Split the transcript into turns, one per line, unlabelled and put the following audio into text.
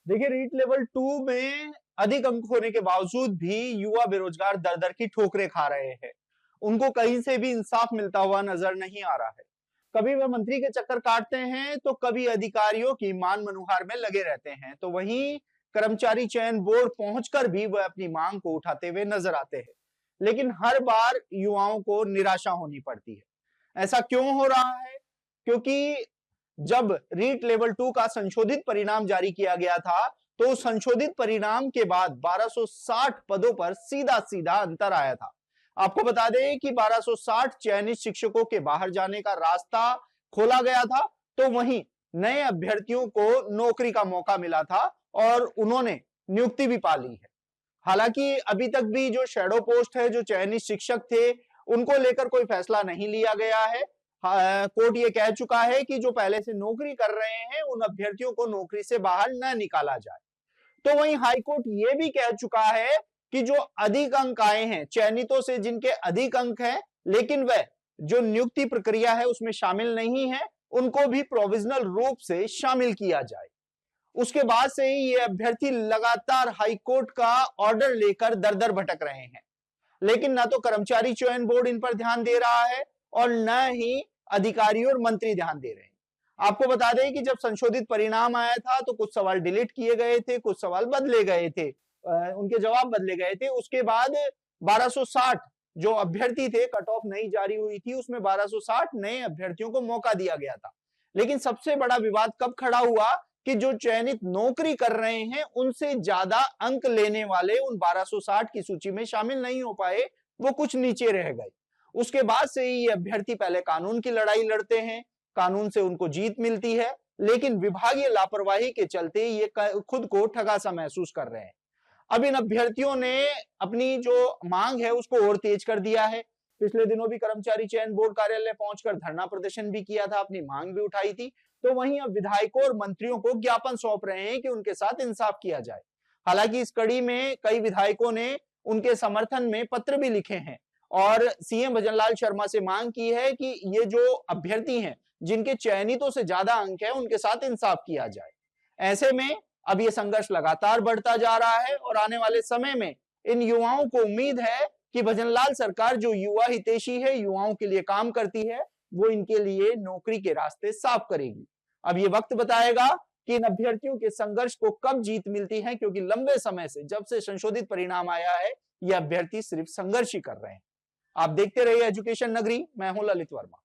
देखिए, रीट लेवल 2 में अधिक अंक होने के बावजूद भी युवा बेरोजगार दर दर की ठोकरें खा रहे हैं। उनको कहीं से भी इंसाफ मिलता हुआ नजर नहीं आ रहा है। कभी वह मंत्री के चक्कर काटते हैं तो कभी अधिकारियों की मान मनुहार में लगे रहते हैं, तो वहीं कर्मचारी चयन बोर्ड पहुंचकर भी वह अपनी मांग को उठाते हुए नजर आते हैं। लेकिन हर बार युवाओं को निराशा होनी पड़ती है। ऐसा क्यों हो रहा है? क्योंकि जब रीट लेवल 2 का संशोधित परिणाम जारी किया गया था, तो संशोधित परिणाम के बाद 1260 पदों पर सीधा सीधा अंतर आया था। आपको बता दें कि 1260 चयनित शिक्षकों के बाहर जाने का रास्ता खोला गया था, तो वहीं नए अभ्यर्थियों को नौकरी का मौका मिला था और उन्होंने नियुक्ति भी पा ली है। हालांकि अभी तक भी जो शैडो पोस्ट है, जो चयनित शिक्षक थे, उनको लेकर कोई फैसला नहीं लिया गया है। कोर्ट ये कह चुका है कि जो पहले से नौकरी कर रहे हैं, उन अभ्यर्थियों को नौकरी से बाहर न निकाला जाए। तो वहीं हाई कोर्ट ये भी कह चुका है कि जो अधिक अंक आए हैं, चयनितों से जिनके अधिक अंक हैं, लेकिन वह जो नियुक्ति प्रक्रिया है उसमें शामिल नहीं है, उनको भी प्रोविजनल रूप से शामिल किया जाए। उसके बाद से ही ये अभ्यर्थी लगातार हाई कोर्ट का ऑर्डर लेकर दर दर भटक रहे हैं। लेकिन ना तो कर्मचारी चयन बोर्ड इन पर ध्यान दे रहा है और न ही अधिकारी और मंत्री ध्यान दे रहे हैं। आपको बता दें कि जब संशोधित परिणाम आया था तो कुछ सवाल डिलीट किए गए थे, कुछ सवाल बदले गए थे, उनके जवाब बदले गए थे। उसके बाद 1260 जो अभ्यर्थी थे, कट ऑफ नई जारी हुई थी, उसमें 1260 नए अभ्यर्थियों को मौका दिया गया था। लेकिन सबसे बड़ा विवाद कब खड़ा हुआ कि जो चयनित नौकरी कर रहे हैं, उनसे ज्यादा अंक लेने वाले उन 1260 की सूची में शामिल नहीं हो पाए, वो कुछ नीचे रह गए। उसके बाद से ही ये अभ्यर्थी पहले कानून की लड़ाई लड़ते हैं, कानून से उनको जीत मिलती है, लेकिन विभागीय लापरवाही के चलते ये खुद को ठगा सा महसूस कर रहे हैं। अब इन अभ्यर्थियों ने अपनी जो मांग है उसको और तेज कर दिया है। पिछले दिनों भी कर्मचारी चयन बोर्ड कार्यालय पहुंचकर धरना प्रदर्शन भी किया था, अपनी मांग भी उठाई थी। तो वहीं अब विधायकों और मंत्रियों को ज्ञापन सौंप रहे हैं कि उनके साथ इंसाफ किया जाए। हालांकि इस कड़ी में कई विधायकों ने उनके समर्थन में पत्र भी लिखे हैं और सीएम भजनलाल शर्मा से मांग की है कि ये जो अभ्यर्थी हैं, जिनके चयनितों से ज्यादा अंक है, उनके साथ इंसाफ किया जाए। ऐसे में अब ये संघर्ष लगातार बढ़ता जा रहा है और आने वाले समय में इन युवाओं को उम्मीद है कि भजनलाल सरकार जो युवा हितैषी है, युवाओं के लिए काम करती है, वो इनके लिए नौकरी के रास्ते साफ करेगी। अब ये वक्त बताएगा कि इन अभ्यर्थियों के संघर्ष को कब जीत मिलती है, क्योंकि लंबे समय से, जब से संशोधित परिणाम आया है, ये अभ्यर्थी सिर्फ संघर्ष ही कर रहे हैं। आप देखते रहिए एजुकेशन नगरी, मैं हूं ललित वर्मा।